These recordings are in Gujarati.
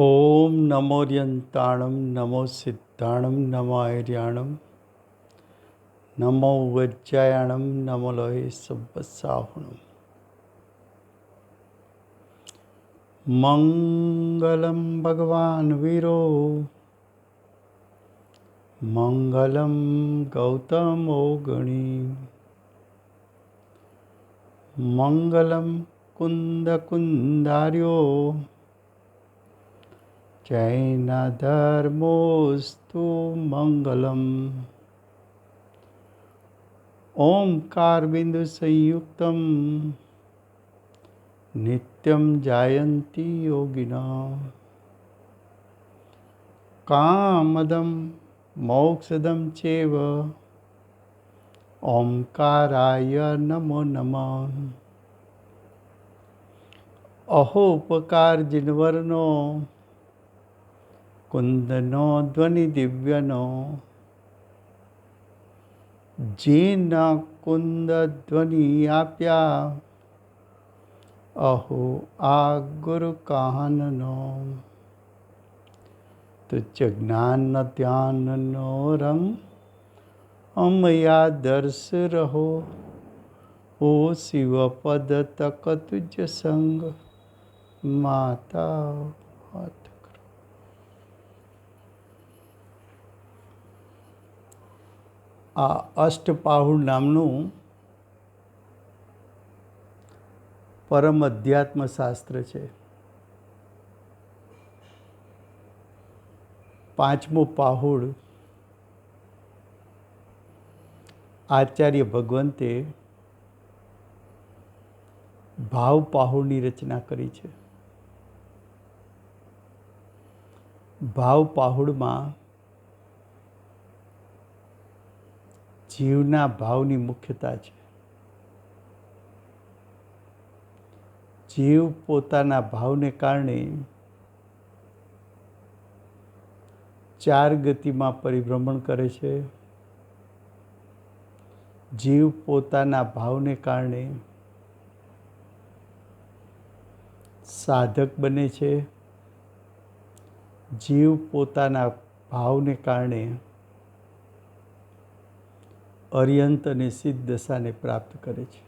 ओम नमोर्यंताणं नमो सिद्धाणं नमो आर्याणं नमो वज्रायणं नमो लोहे सब्बसाहुणं मंगलम भगवान वीरो मंगलम गौतमो गणी मंगलम कुंद कुंदार्यो जैन धर्मोस्तु मंगलम ओंकार बिंदु संयुक्तम नित्यं जायन्ति योगिनः कामदं मोक्षदं चैव ओंकाराय नमो नमः। अहोपकार जिनवरनो कुंदनो ध्वनि दिव्यनो जीन कुंद ध्वनि आप्या अहो आ गुरु काहननो तुच्छ ज्ञान ध्यान नो रंग अमया दर्श रहो ओ शिव पद तक तुझ संग माता हाथ करो। आ अष्टपाहुड़ नामनु परम अध्यात्म शास्त्र है। पांचमो पाहुड़ आचार्य भगवंते भाव पाहुड़नी रचना करी है। भाव पाहुड़ में जीवना भावनी मुख्यता है। जीव पोताना भावने कारणे चार गति में परिभ्रमण करे छे। जीव पोताना भावने कारणे साधक बने छे। जीव पोताना भावने कारणे अर्यंत ने सिद्ध दशा ने प्राप्त करे छे।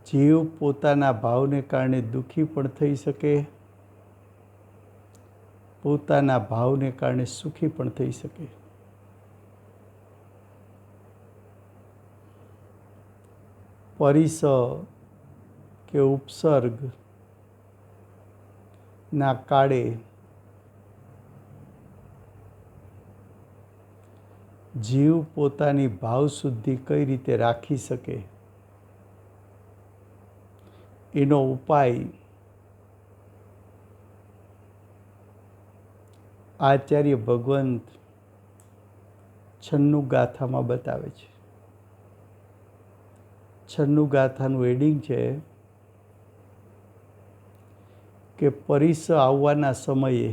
जीव पोताना भावने कारणे दुखी पण थई सके, पोताना भावने कारणे सुखी पण थई सके। परिस के उपसर्ग ना काळे जीव पोतानी भाव शुद्धि कई रीते राखी सके एनो उपाय आचार्य भगवंत 96 गाथा में बतावे छे। 96 गाथानुं एडिंग छे के परिस आववाना समये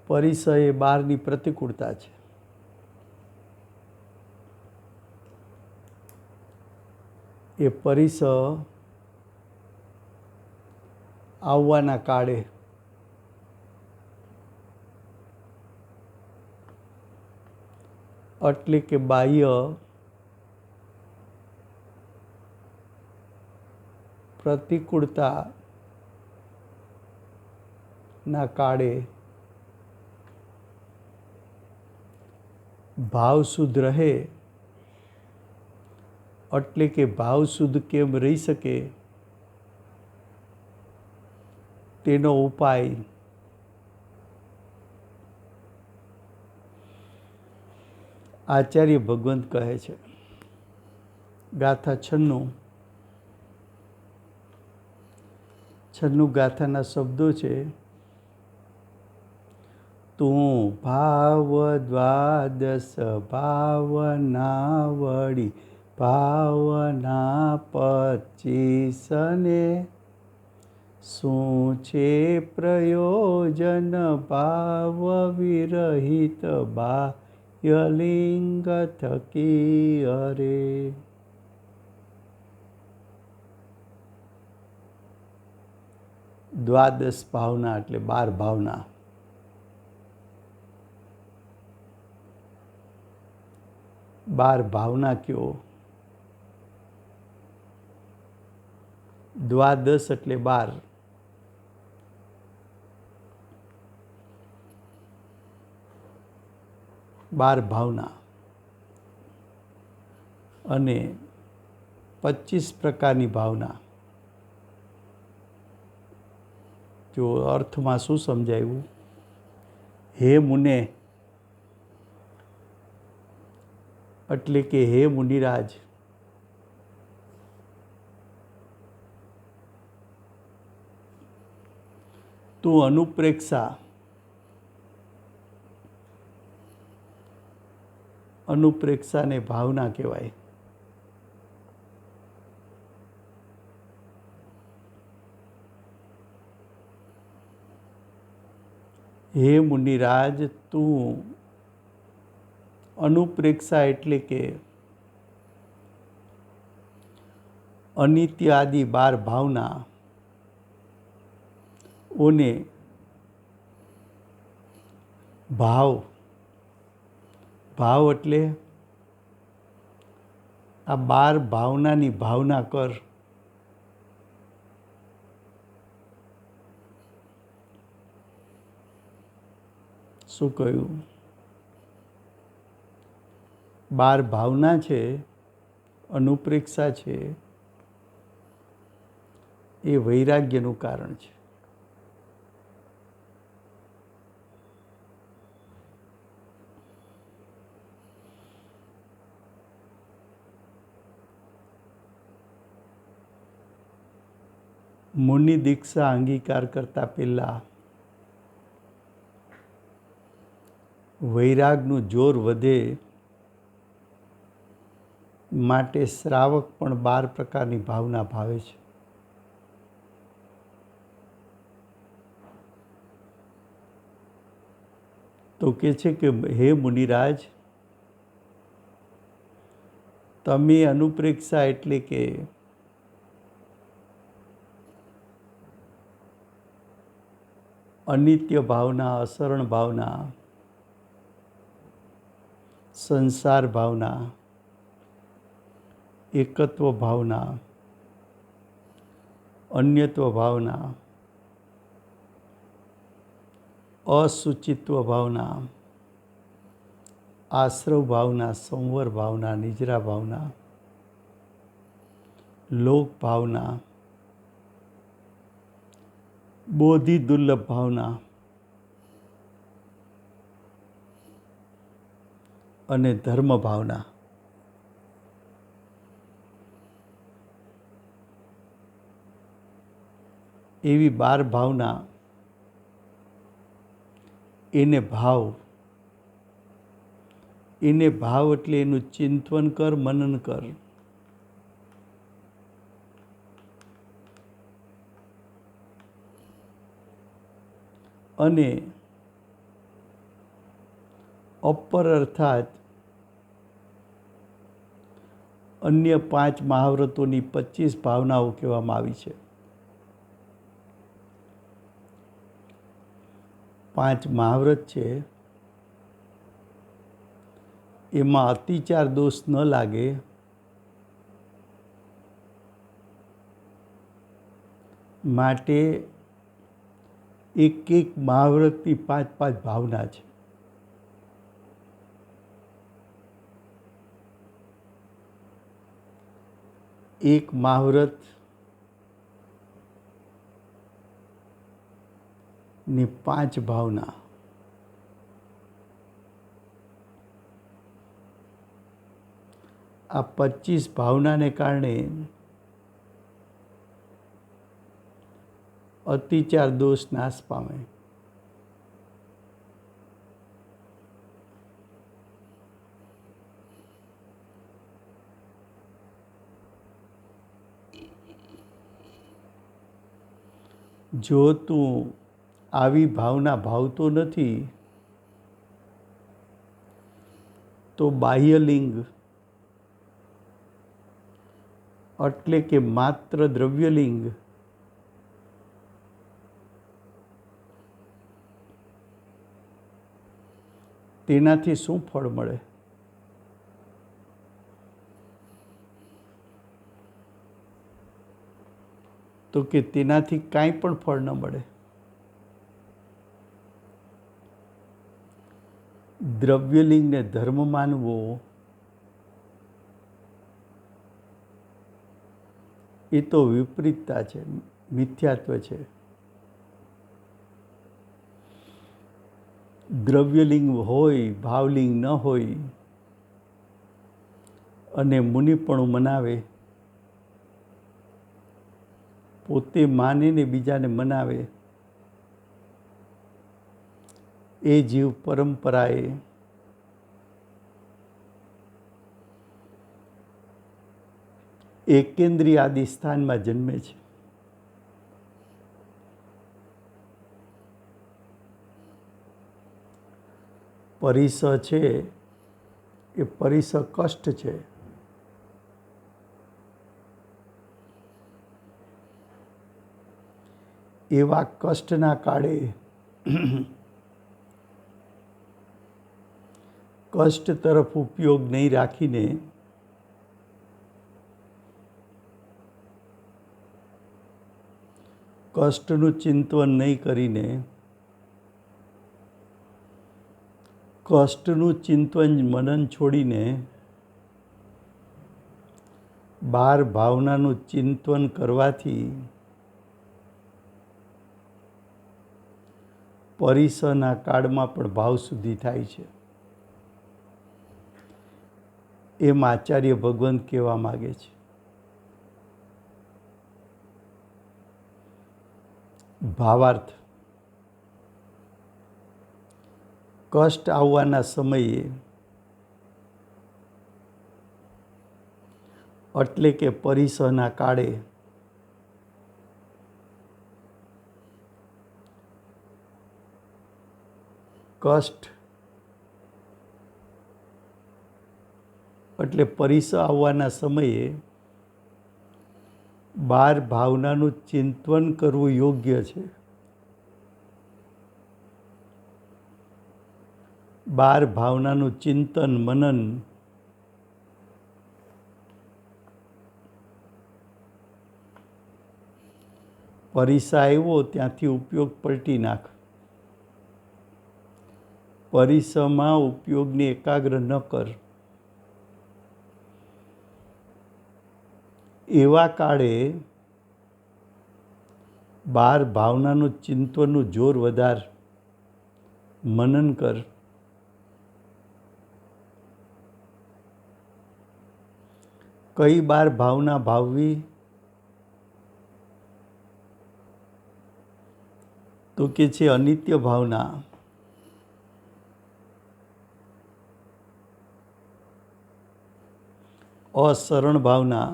परिस ए बारनी प्रतिकूलता छे। ए परिस आववाना काळे એટલે કે બાહ્ય प्रतिकूलता ना काळे भाव शुद्ध रहे એટલે કે ભાવ શુદ્ધ કેમ રહી શકે તેનો ઉપાય आचार्य भगवंत कहे छे। गाथा 96 गाथाना शब्दों छे। तू भाव द्वादश भावना वड़ी भावना 25 ने શું છે પ્રયોજન ભાવ વિરહિત બાહ્યલિંગ થકી અરે। દ્વાદશ ભાવના એટલે 12 ભાવના. બાર ભાવના કયો? દ્વાદશ એટલે 12. બાર ભાવના અને 25 પ્રકારની ભાવના. જો અર્થમાં શું સમજાયું? હે મુને એટલે કે હે મુનિરાજ, તું અનુપ્રેક્ષા, અનુપ્રેક્ષાને ભાવના કહેવાય. હે મુનિરાજ, તું અનુપ્રેક્ષા એટલે કે અનિત્ય આદિ 12 ભાવના ઓને ભાવ, ભાવ એટલે આ 12 ભાવનાની ભાવના કર. શું કહ્યું? 12 ભાવના છે, અનુપ્રેક્ષા છે, એ વૈરાગ્યનું કારણ છે. મુનિ દીક્ષા અંગીકાર કરતા પહેલા વૈરાગનું જોર વધે માટે શ્રાવક પણ 12 પ્રકારની ભાવના ભાવે છે. તો કે છે કે હે મુનિરાજ, તમે અનુપ્રેક્ષા એટલે કે અનિત્ય ભાવના, અસરણ ભાવના, સંસાર ભાવના, એકત્વ ભાવના, અન્યત્વ ભાવના, અસુચિત્વ ભાવના, આશ્રવ ભાવના, સંવર ભાવના, નિજરા ભાવના, લોક ભાવના, બોધિ દુર્લભ ભાવના અને ધર્મ ભાવના. એવી 12 ભાવના, એને ભાવ, એને ભાવ એટલે એનું ચિંતન કર, મનન કર. અને અપર અર્થાત અન્ય 5 મહાવ્રતોની 25 ભાવનાઓ કહેવામાં આવી છે. 5 મહાવ્રત છે, એમાં અતિચાર દોષ ન લાગે માટે એક એક મહાવ્રતની 5 ભાવના છે. એક મહાવ્રત ની 5 ભાવના. આ 25 ભાવનાને કારણે અતિચાર દોષ નાશ પામે. જો તું આવી ભાવના ભાવતો નથી તો બાહ્યલિંગ એટલે કે માત્ર દ્રવ્યલિંગ તેનાથી શું ફળ મળે? તો કે તેનાથી કાંઈ પણ ફળ ન મળે. દ્રવ્યલિંગને ધર્મ માનવો એ તો વિપરીતતા છે, મિથ્યાત્વ છે. દ્રવ્યલિંગ હોય, ભાવલિંગ ન હોય અને મુનિપણું મનાવે, પોતે માને ને બીજાને મનાવે, એ જીવ પરંપરાએ એકેન્દ્રીય આદિ સ્થાનમાં જન્મે છે. પરિસ છે એ પરિસ કષ્ટ છે. એવા કષ્ટના કાળે કષ્ટ તરફ ઉપયોગ નહીં રાખીને કષ્ટનું ચિંતન નહીં કરીને કષ્ટનું ચિંતન મનન છોડીને બહાર ભાવનાનું ચિંતન કરવાથી પરિસના કાળમાં પણ ભાવ શુદ્ધિ થાય છે. એમ આચાર્ય ભગવંત કહેવા માગે છે. ભાવાર્થ: કષ્ટ આવવાના સમયે એટલે કે પરિસના કાળે કષ્ટ એટલે પરિસ આવવાના સમયે બહાર ભાવનાનું ચિંતન કરવું યોગ્ય છે. બહાર ભાવનાનું ચિંતન મનન પરિસા આવ્યો ત્યાંથી ઉપયોગ પલટી નાખ. પરિસમાં ઉપયોગને એકાગ્ર ન કર. એવા કાળે બહાર ભાવનાનું ચિંતનનું જોર વધાર, મનન કર. કઈ બાર ભાવના ભાવવી? તો કે છે અનિત્ય ભાવના, અસરણ ભાવના,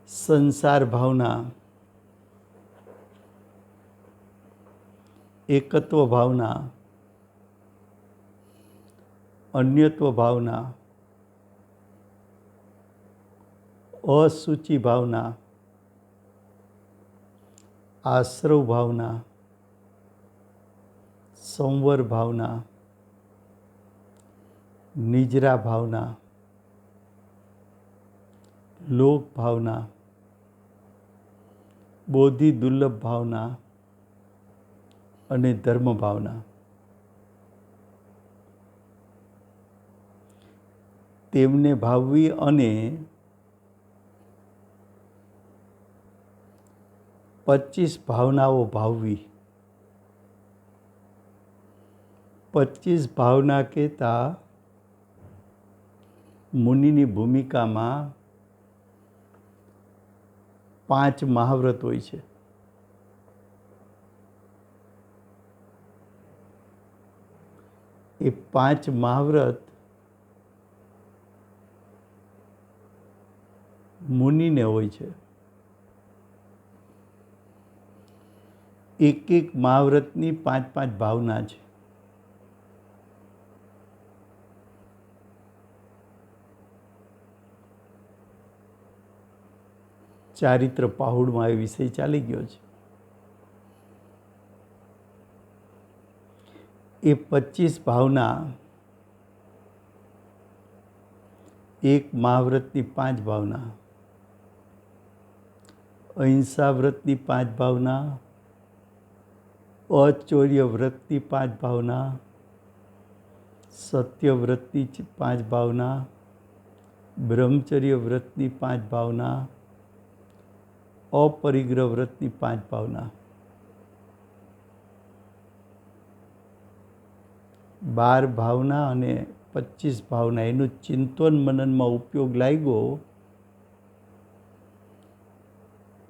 સંસાર ભાવના, એકત્વ ભાવના, અન્યત્વ ભાવના, અસુચિ ભાવના, આશ્રવ ભાવના, સંવર ભાવના, નિજરા ભાવના, લોક ભાવના, બોધિ દુર્લભ ભાવના અને ધર્મ ભાવના. તેમને ભાવવી અને 25 ભાવનાઓ ભાવવી. 25 ભાવના કહેતા મુનિની ભૂમિકામાં 5 મહાવ્રત હોય છે. એ 5 મહાવ્રત મુનિને હોય છે. એક એક મહાવ્રતની 5-5 ભાવના છે. ચારિત્ર પહાડમાં એ વિષય ચાલી ગયો છે. એ 25 ભાવના એક મહાવ્રતની 5 ભાવના, અહિંસા વ્રતની 5 ભાવના, અચૌર્ય વ્રતની 5 ભાવના, સત્ય વ્રતની 5 ભાવના, બ્રહ્મચર્ય વ્રતની 5 ભાવના, અપરિગ્રહ વ્રતની 5 ભાવના, 12 ભાવના અને 25 ભાવના એનું ચિંતન મનનમાં ઉપયોગ લાગ્યો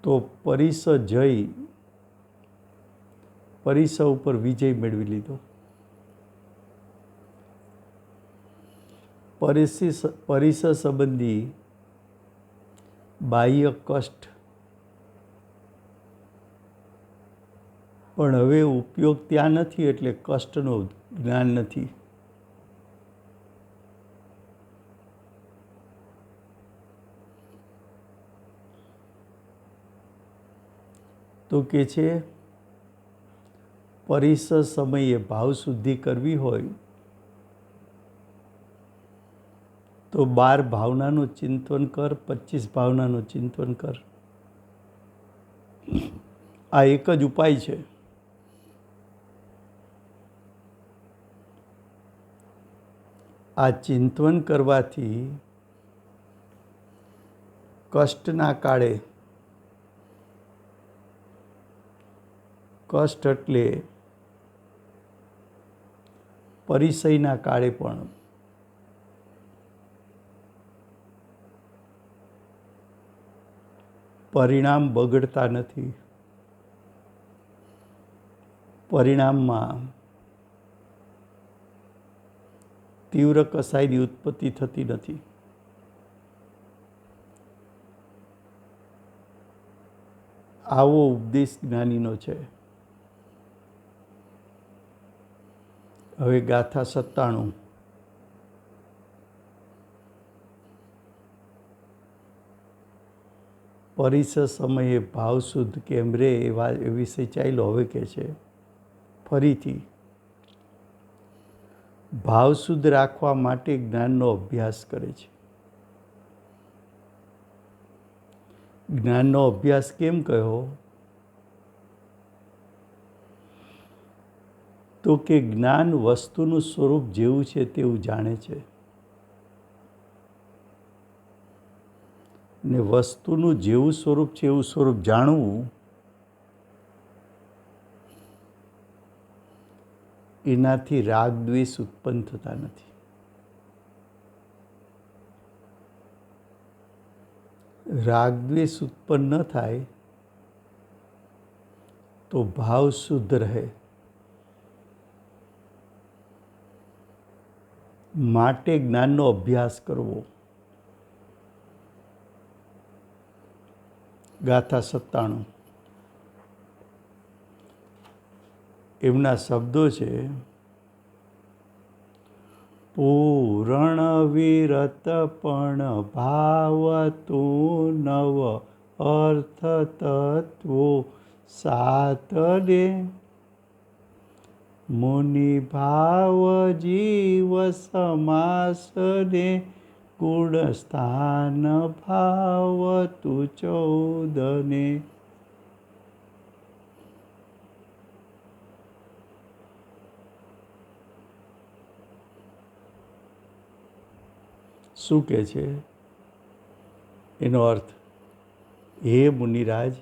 તો પરિસ જઈ પરિસ ઉપર વિજય મેળવી લીધો. પરિસ સંબંધી બાહ્ય કષ્ટ પણ હવે ઉપયોગ ત્યાં નથી, એટલે કષ્ટનું જ્ઞાન નથી. તો કે છે પરિસ સમયે ભાવ શુદ્ધિ કરવી હોય તો 12 ભાવનાનું ચિંતન કર, 25 ભાવનાનું ચિંતન કર. આ એક જ ઉપાય છે. આ ચિંતન કરવાથી કષ્ટના કાળે, કષ્ટ એટલે પરિસયના કાળે પણ પરિણામ બગડતા નથી. પરિણામમાં તીવ્ર કસાયની ઉત્પત્તિ થતી નથી. આવો ઉપદેશ જ્ઞાનીનો છે. હવે ગાથા 97. પરિસ સમયે ભાવ શુદ્ધ કેમ રે એ વિષય ચાલ્યો. હવે કે છે ફરીથી ભાવ શુદ્ધ રાખવા માટે જ્ઞાનનો અભ્યાસ કરે છે. જ્ઞાનનો અભ્યાસ કેમ કહ્યો? તો કે જ્ઞાન વસ્તુનું સ્વરૂપ જેવું છે તેવું જાણે છે, ને વસ્તુનું જેવું સ્વરૂપ છે એવું સ્વરૂપ જાણવું એનાથી રાગ દ્વેષ ઉત્પન્ન થતા નથી. રાગ દ્વેષ ઉત્પન્ન ન થાય તો ભાવ શુદ્ધ રહે. માટે જ્ઞાનનો અભ્યાસ કરવો. ગાથા 97. એમના શબ્દો છે પૂરણ વિરત પણ ભાવ તું નવ અર્થ તત્વો સાત રે મુનિ ભાવ જીવ સમાસ રે ગુણ સ્થાન ભાવ તું 14 ને. શું કહે છે એનો અર્થ? હે મુનિરાજ,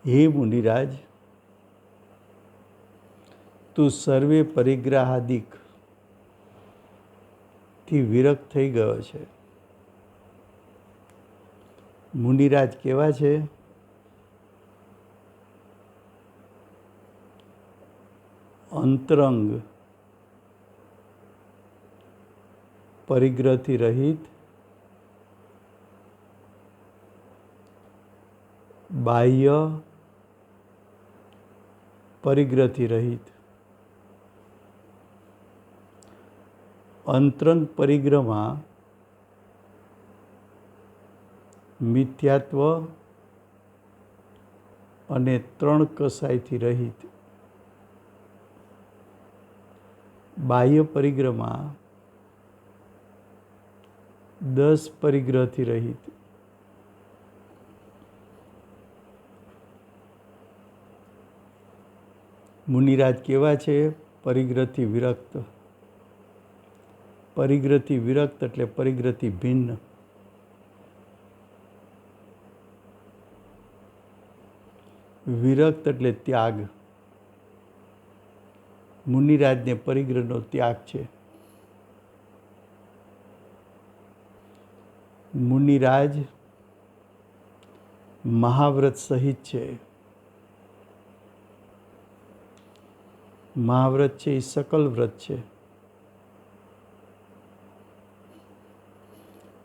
હે મુનિરાજ, તું સર્વે પરિગ્રહાદિક થી વિરક્ત થઈ ગયો છે. મુનિરાજ કેવા છે? અંતરંગ પરિગ્રહથી રહિત, બાહ્ય પરિગ્રહથી રહિત. અંતરંગ પરિગ્રહમાં મિથ્યાત્વ, અને 3 કસાયથી રહિત, બાહ્ય પરિગ્રહમાં 10 પરિગ્રહથી રહિત, મુનિરાજ કેવા છે? પરિગ્રહથી વિરક્ત. પરિગ્રહથી વિરક્ત એટલે પરિગ્રહથી ભિન્ન. વિરક્ત એટલે ત્યાગ. મુનિરાજને પરિગ્રહનો ત્યાગ છે. મુનિરાજ મહાવ્રત સહિત છે. મહાવ્રત છે એ સકલ વ્રત છે.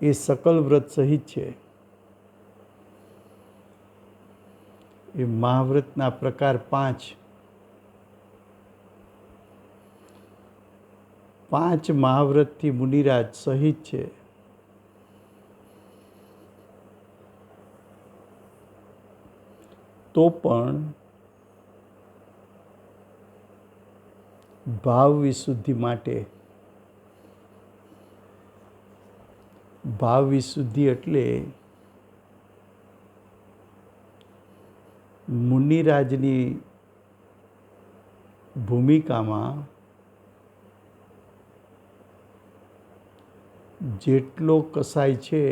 એ સકલ વ્રત સહિત છે. એ મહાવ્રતના પ્રકાર 5. 5 મહાવ્રતથી મુનિરાજ સહિત છે. તો પણ ભાવ વિશુદ્ધિ માટે, ભાવ વિશુદ્ધિ એટલે મુનિરાજની ભૂમિકામાં જેટલો કસાય છે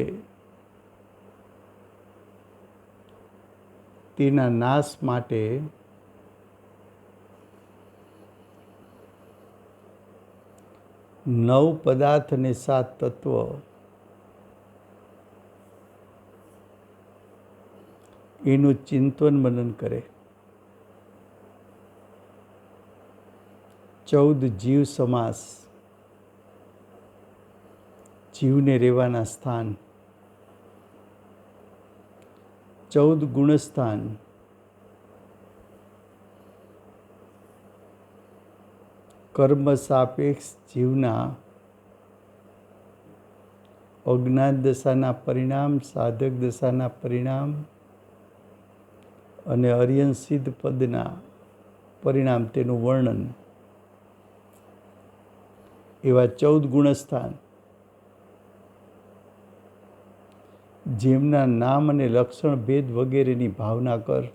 તેના નાશ માટે નવ પદાર્થ અને 7 તત્વ એનું ચિંતન મનન કરે. 14 જીવ સમાસ, જીવને રહેવાના સ્થાન. 14 ગુણસ્થાન, કર્મ સાપેક્ષ જીવના અજ્ઞાન દશાના પરિણામ, સાધક દશાના પરિણામ અને અર્યન સિદ્ધ પદના પરિણામ, તેનું વર્ણન. એવા 14 ગુણસ્થાન જેમના નામ અને લક્ષણ ભેદ વગેરેની ભાવના કર.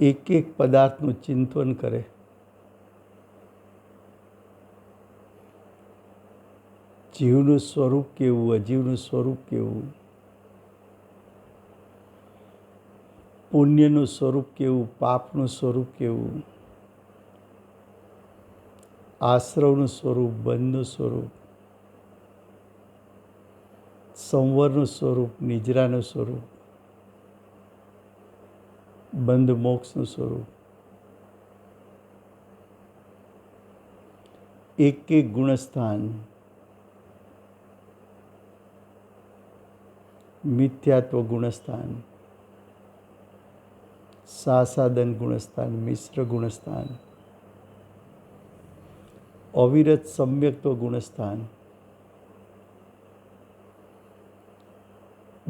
એક એક પદાર્થનું ચિંતન કરે. જીવનું સ્વરૂપ કેવું, અજીવનું સ્વરૂપ કેવું, પુણ્યનું સ્વરૂપ કેવું, પાપનું સ્વરૂપ કેવું, આશ્રવનું સ્વરૂપ, બંધનું સ્વરૂપ, સંવરનું સ્વરૂપ, નિજરાનું સ્વરૂપ, બંધ મોક્ષનું સ્વરૂપ. એક એક ગુણસ્થાન, મિથ્યાત્વ ગુણસ્થાન, સાસાદન ગુણસ્થાન, મિશ્ર ગુણસ્થાન, અવિરત સમ્યક્ત્વ ગુણસ્થાન,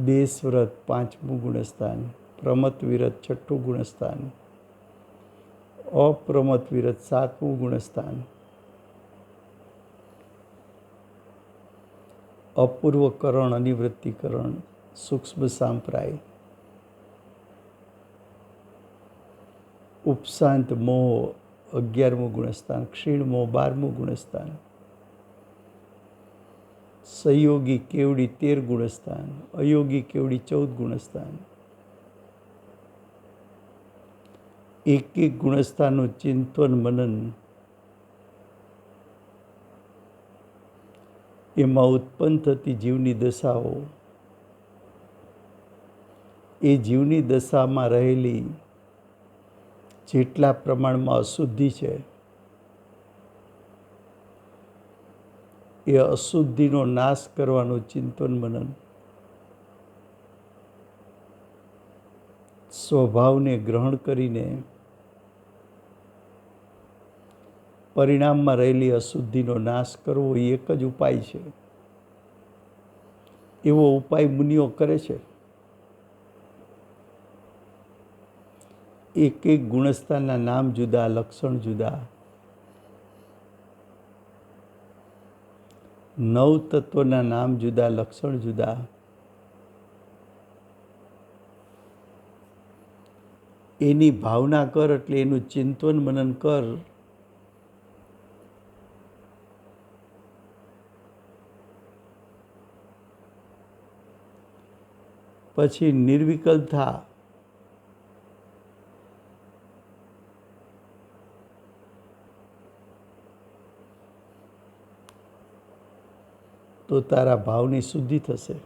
દેશવ્રત 5મું ગુણસ્થાન, પ્રમત વિરત 6ઠું ગુણસ્થાન, અપ્રમત વિરત 7મું ગુણસ્થાન, અપૂર્વકરણ, અનિવૃત્તિકરણ, સૂક્ષ્મ સાંપ્રાય, ઉપશાંત મોહ 11મું ગુણસ્થાન, ક્ષીણ મોહ 12મું ગુણસ્થાન, સંયોગી કેવડી 13 ગુણસ્થાન, અયોગી કેવડી 14 ગુણસ્થાન. એક એક ગુણસ્થાનનું ચિંતન મનન, એમાં ઉત્પન્ન થતી જીવની દશાઓ, એ જીવની દશામાં રહેલી જેટલા પ્રમાણમાં અશુદ્ધિ છે એ અશુદ્ધિનો નાશ કરવાનું ચિંતન મનન. સ્વભાવને ગ્રહણ કરીને પરિણામમાં રહેલી અશુદ્ધિનો નાશ કરવો એ એક જ ઉપાય છે. એવો ઉપાય મુનિઓ કરે છે. એક એક ગુણસ્થાનના નામ જુદા, લક્ષણ જુદા. 9 તત્વના નામ જુદા, લક્ષણ જુદા. એની ભાવના કર એટલે એનું ચિંતન મનન કર. પછી નિર્વિકલ્પ થા. તો તારા ભાવની શુદ્ધિ થશે.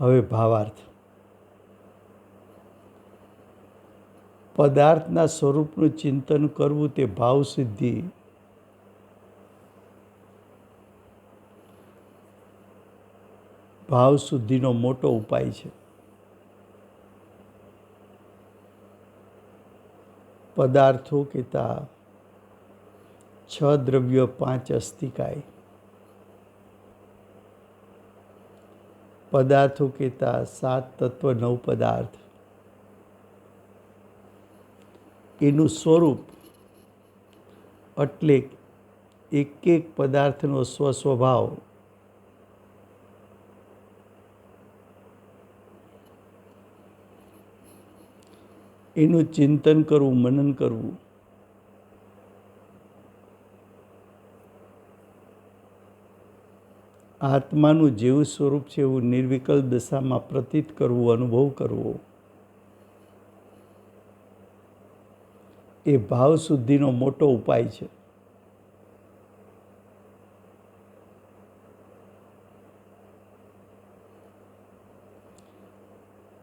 હવે ભાવાર્થ. પદાર્થના સ્વરૂપનું ચિંતન કરવું તે ભાવ સિદ્ધિ. ભાવ શુદ્ધિનો મોટો ઉપાય છે. પદાર્થો કહેતા 6 દ્રવ્યો 5 અસ્થિકાય. પદાર્થો કહેતા 7 તત્વ 9 પદાર્થ. એનું સ્વરૂપ એટલે એક એક પદાર્થનો સ્વસ્વભાવ. એનું ચિંતન કરવું, મનન કરવું. આત્માનું જેવું સ્વરૂપ છે એવું નિર્વિકલ્પ દશામાં પ્રતીત કરવું, અનુભવ કરવો. એ ભાવ શુદ્ધિનો મોટો ઉપાય છે.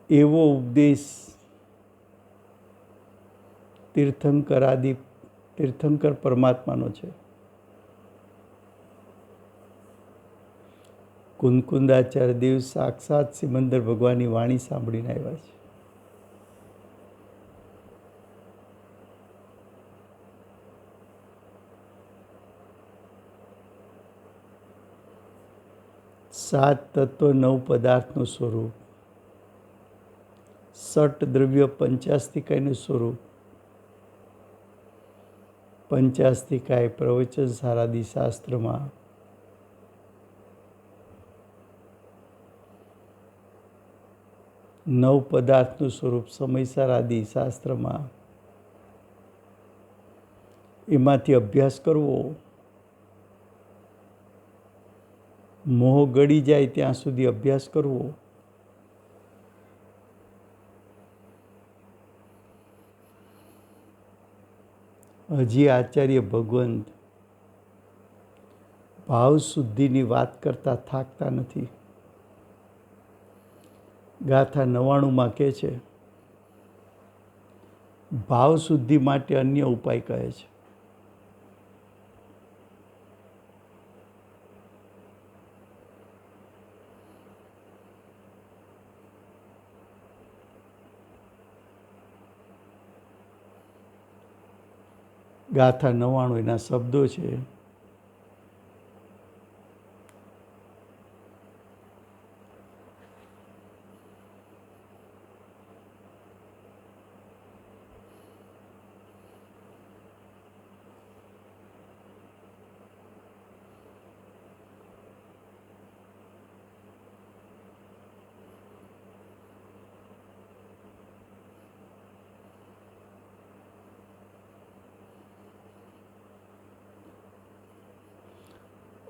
એવો ઉપદેશ તીર્થંકર પરમાત્માનો છે. કુંદકુંદાચાર્ય દેવ સાક્ષાત સિમંદર ભગવાનની વાણી સાંભળીને આવ્યા છે. સાત તત્વ 9 પદાર્થનું સ્વરૂપ, ષટ દ્રવ્ય પંચાસ્તિકાયનું સ્વરૂપ. પંચાસ્તિકાય પ્રવચન સારાદી શાસ્ત્રમાં નવ પદાર્થનું સ્વરૂપ સમયસાર આદિ શાસ્ત્રમાં. એમાંથી અભ્યાસ કરવો. મોહ ગળી જાય ત્યાં સુધી અભ્યાસ કરવો. હજી આચાર્ય ભગવંત ભાવ શુદ્ધિની વાત કરતા થાકતા નથી. ગાથા 99માં કહે છે, ભાવ શુદ્ધિ માટે અન્ય ઉપાય કહે છે. ગાથા 99 એના શબ્દો છે.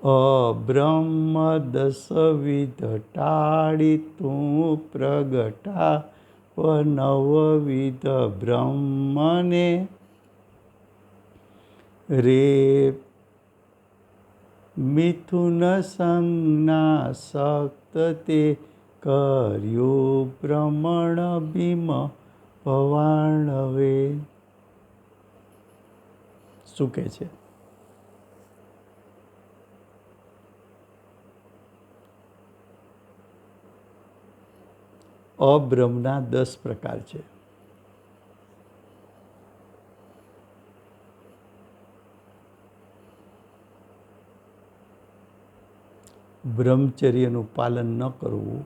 અબ્રહ્મ દસવિધ ટાળી તું પ્રગટા નવવિધ બ્રહ્મને રે મિથુન સંજ્ઞા સક્ત તે કર્યું ભ્રમણ ભીમ ભવાણવે. શું કહે છે? અબ્રહ્મના 10 પ્રકાર છે. બ્રહ્મચર્યનું પાલન ન કરવું,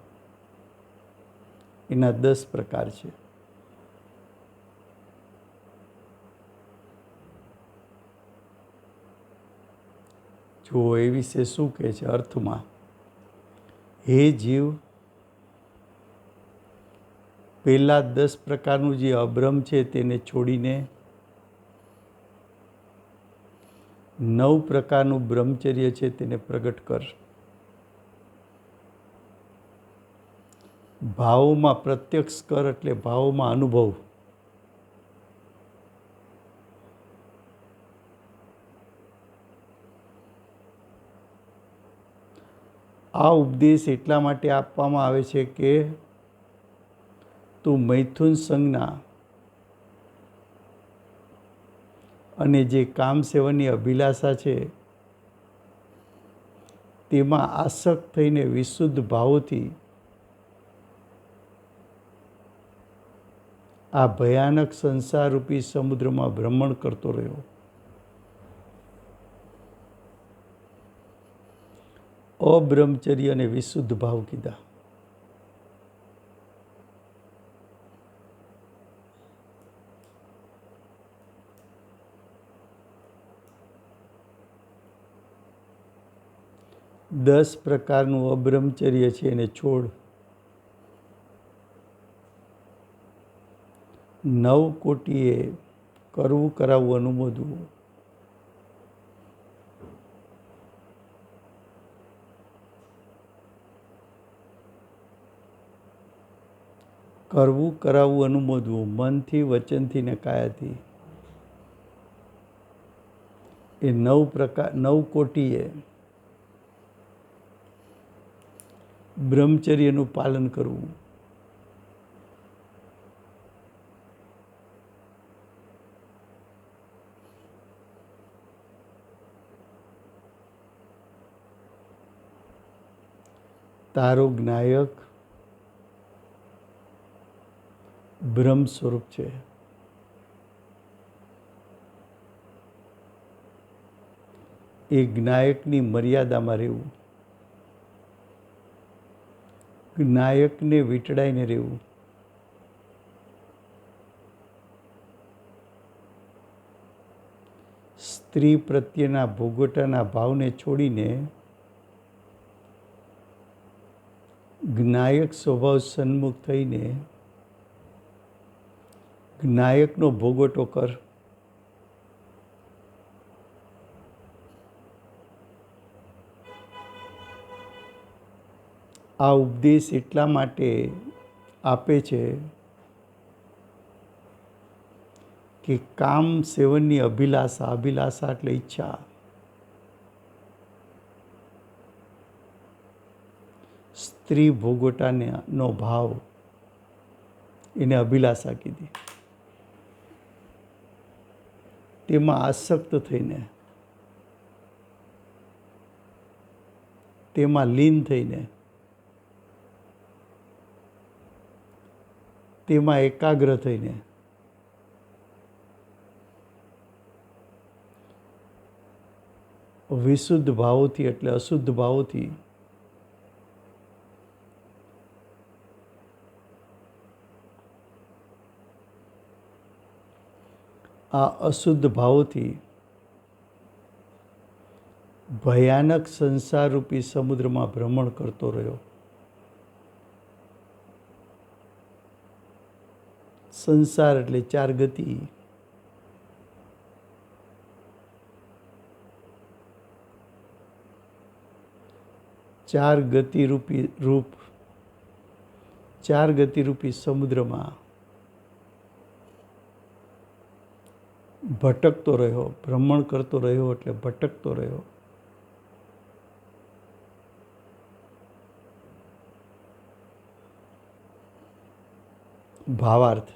એના 10 પ્રકાર છે. જો એ વિશે શું કહે છે અર્થમાં? હે જીવ, પહેલા 10 પ્રકારનું જે અબ્રહ્મ છે તેને છોડીને 9 પ્રકારનું બ્રહ્મચર્ય છે તેને પ્રગટ કર. ભાવમાં પ્રત્યક્ષ કર એટલે ભાવમાં અનુભવ. આ ઉપદેશ એટલા માટે આપવામાં આવે છે કે તું મૈથુન સંજ્ઞા અને જે કામ સેવનની અભિલાષા છે તેમાં આસક્ત થઈને વિશુદ્ધ ભાવોથી આ ભયાનક સંસારરૂપી સમુદ્રમાં ભ્રમણ કરતો રહ્યો. અબ્રહ્મચર્ય અને વિશુદ્ધ ભાવ કીધા. દસ પ્રકારનું અબ્રહ્મચર્ય છે એને છોડ. 9 કોટીએ કરવું કરાવવું અનુમોદવું. કરવું કરાવવું અનુમોદવું મનથી, વચનથી ને કાયાથી. એ 9 કોટીએ બ્રહ્મચર્યનું પાલન કરવું. તારો જ્ઞાયક બ્રહ્મ સ્વરૂપ છે. એ જ્ઞાયકની મર્યાદામાં રહેવું, જ્ઞાયકને વીંટળાઈને રહેવું. સ્ત્રી પ્રત્યેના ભોગવટાના ભાવને છોડીને જ્ઞાયક સ્વભાવ સન્મુખ થઈને જ્ઞાયકનો ભોગવટો કર. આ ઉપદેશ એટલા માટે આપે છે કે કામ સેવનની અભિલાષા, અભિલાષા એટલે ઈચ્છા, સ્ત્રી ભોગવટાનો ભાવ એને અભિલાષા કીધી. તેમાં આસક્ત થઈને, તેમાં લીન થઈને, તેમાં એકાગ્ર થઈને વિશુદ્ધ ભાવોથી એટલે અશુદ્ધ ભાવોથી આ અશુદ્ધ ભાવોથી ભયાનક સંસારરૂપી સમુદ્રમાં ભ્રમણ કરતો રહ્યો. સંસાર એટલે 4 ગતિ. ચાર ગતિરૂપી સમુદ્રમાં ભટકતો રહ્યો. ભ્રમણ કરતો રહ્યો એટલે ભટકતો રહ્યો. ભાવાર્થ: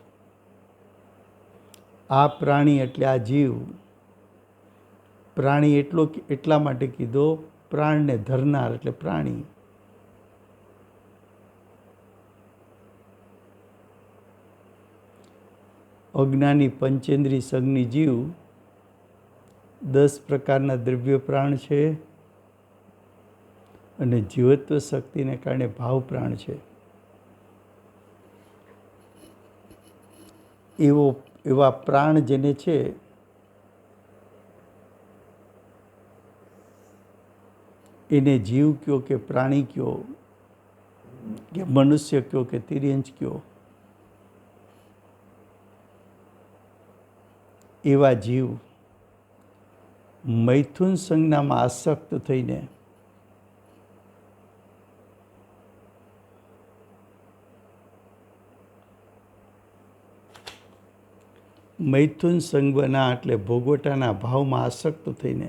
આ પ્રાણી એટલે આ જીવ. પ્રાણી એટલા માટે કીધો, પ્રાણને ધરનાર એટલે પ્રાણી. અજ્ઞાની પંચેન્દ્રિય સંજ્ઞી જીવ 10 પ્રકારના દ્રવ્ય પ્રાણ છે. અને જીવત્વ શક્તિને કારણે ભાવ પ્રાણ છે. એવા પ્રાણ જેને છે એને જીવ કયો કે પ્રાણી કયો કે મનુષ્ય કયો કે તિર્યંચ કયો, એવા જીવ મૈથુન સંજ્ઞામાં આસક્ત થઈને મૈથુન સંગના એટલે ભોગવટાના ભાવમાં આસક્ત થઈને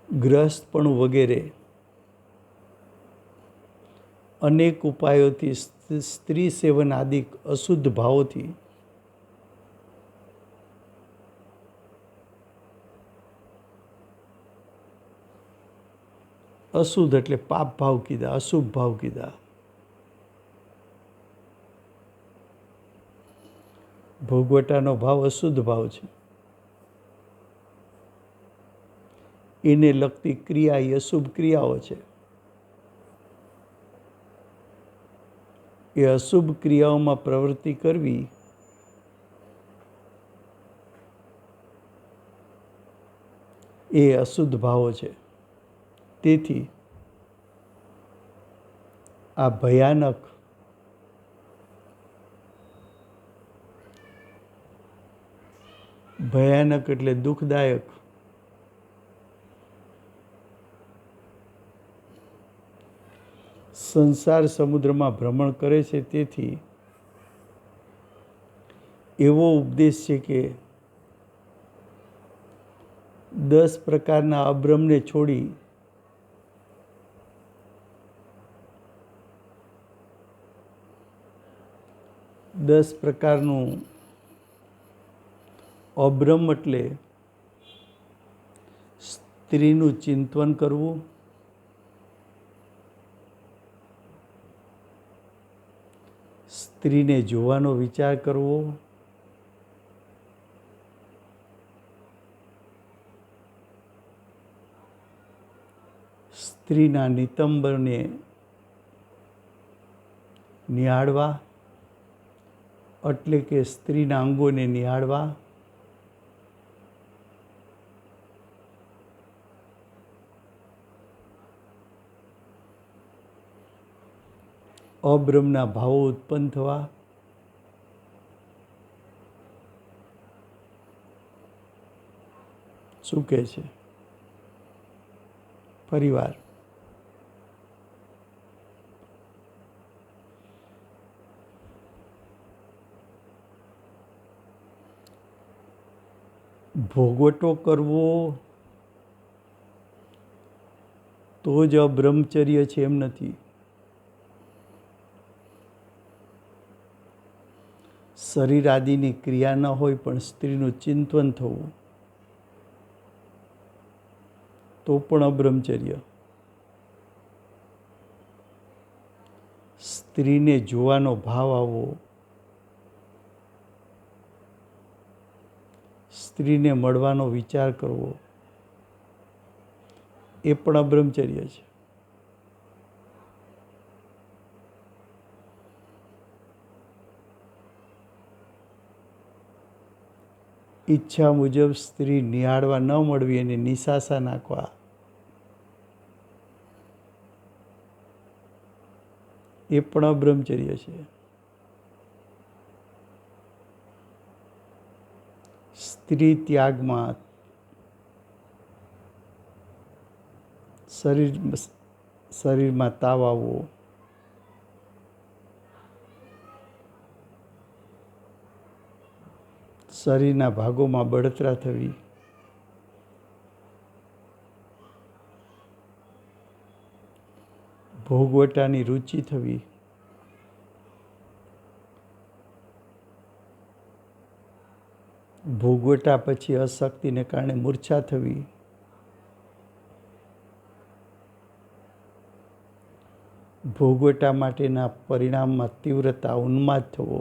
ગ્રહસ્થપણું વગેરે અનેક ઉપાયોથી સ્ત્રી સેવન આદિ અશુદ્ધ ભાવોથી અશુદ્ધ એટલે પાપ ભાવ કીધા, અશુભ ભાવ કીધા. ભોગવટાનો ભાવ અશુદ્ધ ભાવ છે. એને લગતી ક્રિયા એ અશુભ ક્રિયાઓ છે. એ અશુભ ક્રિયાઓમાં પ્રવૃત્તિ કરવી એ અશુદ્ધ ભાવો છે. તેથી આ ભયાનક એટલે દુઃખદાયક સંસાર સમુદ્રમાં ભ્રમણ કરે છે. તેથી એવો ઉપદેશ છે કે 10 પ્રકારના અબ્રહ્મને છોડી દસ પ્રકારનું અબ્રહ્મ એટલે સ્ત્રીનું ચિંતન કરવું, સ્ત્રીને જોવાનો વિચાર કરવો, સ્ત્રીના નિતંબને નિહાળવા એટલે કે સ્ત્રીના અંગોને નિહાળવા, અબ્રહ્મના ભાવો ઉત્પન્ન થવા, શું કહે છે ફરીવાર? ભોગવટો કરવો તો જ અબ્રહ્મચર્ય છે એમ નથી. શરીર આદિની ક્રિયા ન હોય પણ સ્ત્રીનું ચિંતન થવું તો પણ અબ્રહ્મચર્ય. સ્ત્રીને જોવાનો ભાવ આવવો, સ્ત્રીને મળવાનો વિચાર કરવો એ પણ અબ્રહ્મચર્ય છે. ઈચ્છા મુજબ સ્ત્રી નિહાળવા ન મળવી અને નિશાસા નાખવા એ પણ અબ્રહ્મચર્ય છે. સ્ત્રી ત્યાગમાં શરીરમાં તાવ આવવો, શરીરના ભાગોમાં બળતરા થવી, ભોગવટાની રુચિ થવી, ભોગવટા પછી અશક્તિને કારણે મૂર્છા થવી, ભોગવટા માટેના પરિણામમાં તીવ્રતા ઉન્માદ થવો,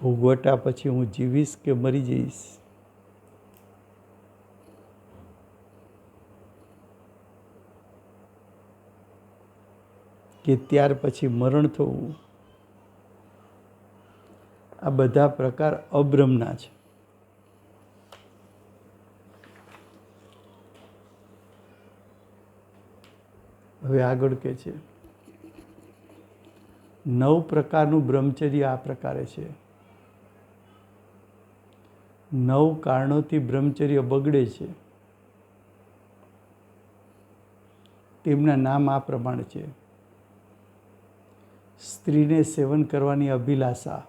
ભોગવટા પછી હું જીવીશ કે મરી જઈશ? કે ત્યાર પછી મરણ થવું? આ બધા પ્રકાર અબ્રહ્મના છે. હવે આગળ કે છે 9 પ્રકારનું બ્રહ્મચર્ય આ પ્રકારે છે. 9 કારણોથી બ્રહ્મચર્ય બગડે છે. તેમના નામ આ પ્રમાણે છે. સ્ત્રીને સેવન કરવાની અભિલાષા,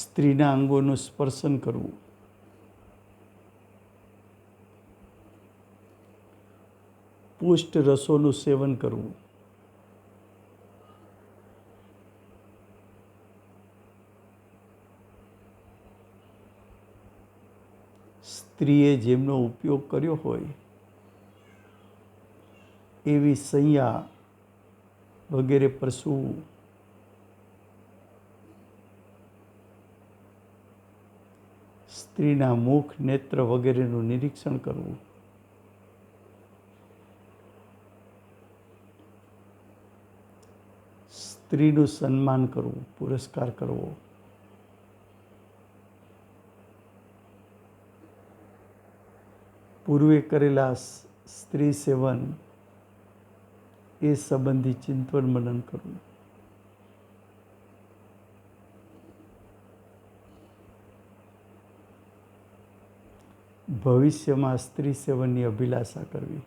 સ્ત્રીના અંગોનું સ્પર્શન કરવું, પુષ્ટ રસોનું સેવન કરવું, સ્ત્રીએ જેમનો ઉપયોગ કર્યો હોય એવી સૈયા વગેરે પર સૂવું, સ્ત્રીના મુખ, નેત્ર વગેરેનું નિરીક્ષણ કરવું, સ્ત્રીનું સન્માન કરવું, પુરસ્કાર કરવો, પૂર્વે કરેલા સ્ત્રી સેવન એ સંબંધી ચિંતન મનન કરવું, ભવિષ્યમાં સ્ત્રી સેવનની અભિલાષા કરવી,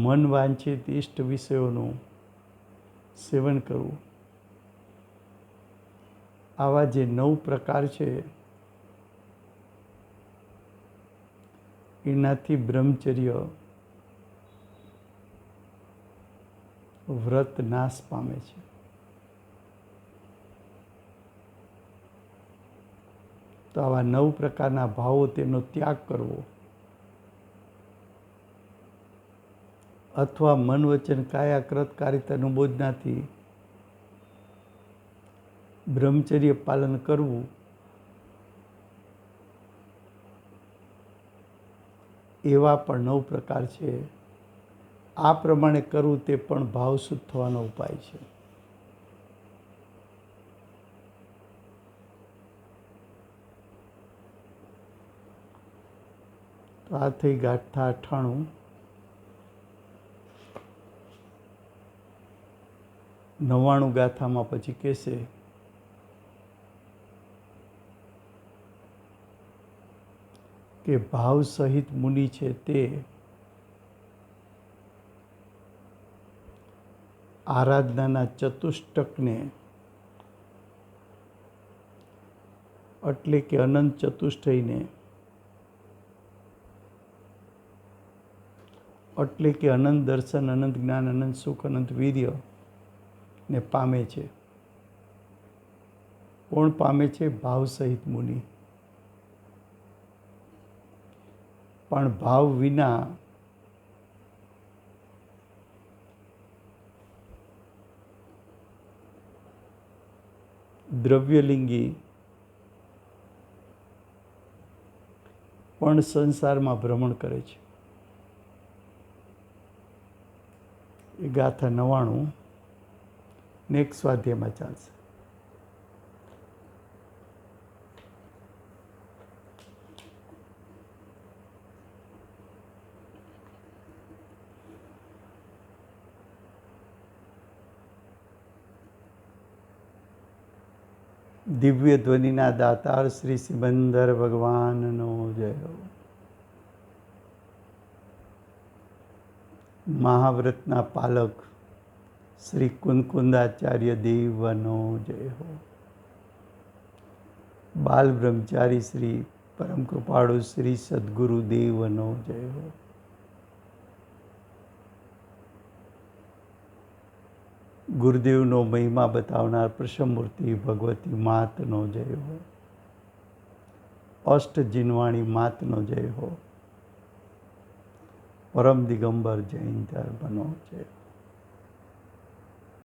મન વાંછિત ઇષ્ટ વિષયોનું સેવન કરવું. આવા જે 9 પ્રકાર છે એનાથી બ્રહ્મચર્ય વ્રત નાશ પામે છે. તો આવા 9 પ્રકારના ભાવો તેનો ત્યાગ કરવો અથવા મન વચન કાયા કૃત કારિત અનુમોદનાથી બ્રહ્મચર્ય પાલન કરવું એવા પણ 9 પ્રકાર છે. આ પ્રમાણે કરવું તે પણ ભાવ શુદ્ધ થવાનો ઉપાય છે. તો આ થઈ ગાથા 98. 99 ગાથામાં પછી કહેશે કે ભાવ સહિત મુનિ છે તે આરાધનાના ચતુષ્ટકને એટલે કે અનંત ચતુષ્ટયને એટલે કે અનંત દર્શન, અનંત જ્ઞાન, અનંત સુખ, અનંત વીર્ય ને પામે છે. કોણ પામે છે? ભાવ સહિત મુનિ. પણ ભાવ વિના દ્રવ્યલિંગી પણ સંસારમાં ભ્રમણ કરે છે. એ ગાથા 99 નેક્સ્ટ સ્વાધ્યાયમાં ચાલશે. દિવ્ય ધ્વનિના દાતાર શ્રી સિમંદર ભગવાનનો જય હો. મહાવ્રતના પાલક શ્રી કુંદકુંદાચાર્ય દેવનો જય હો. બાલ બ્રહ્મચારી શ્રી પરમ કૃપાળુ શ્રી સદગુરુ દેવનો જય હો. ગુરુદેવનો મહિમા બતાવનાર પ્રસમમૂર્તિ ભગવતી માતનો જય હો, અષ્ટ જીનવાણી માતનો જય હો, પરમ દિગંબર જૈન ધર્મનો જય હો.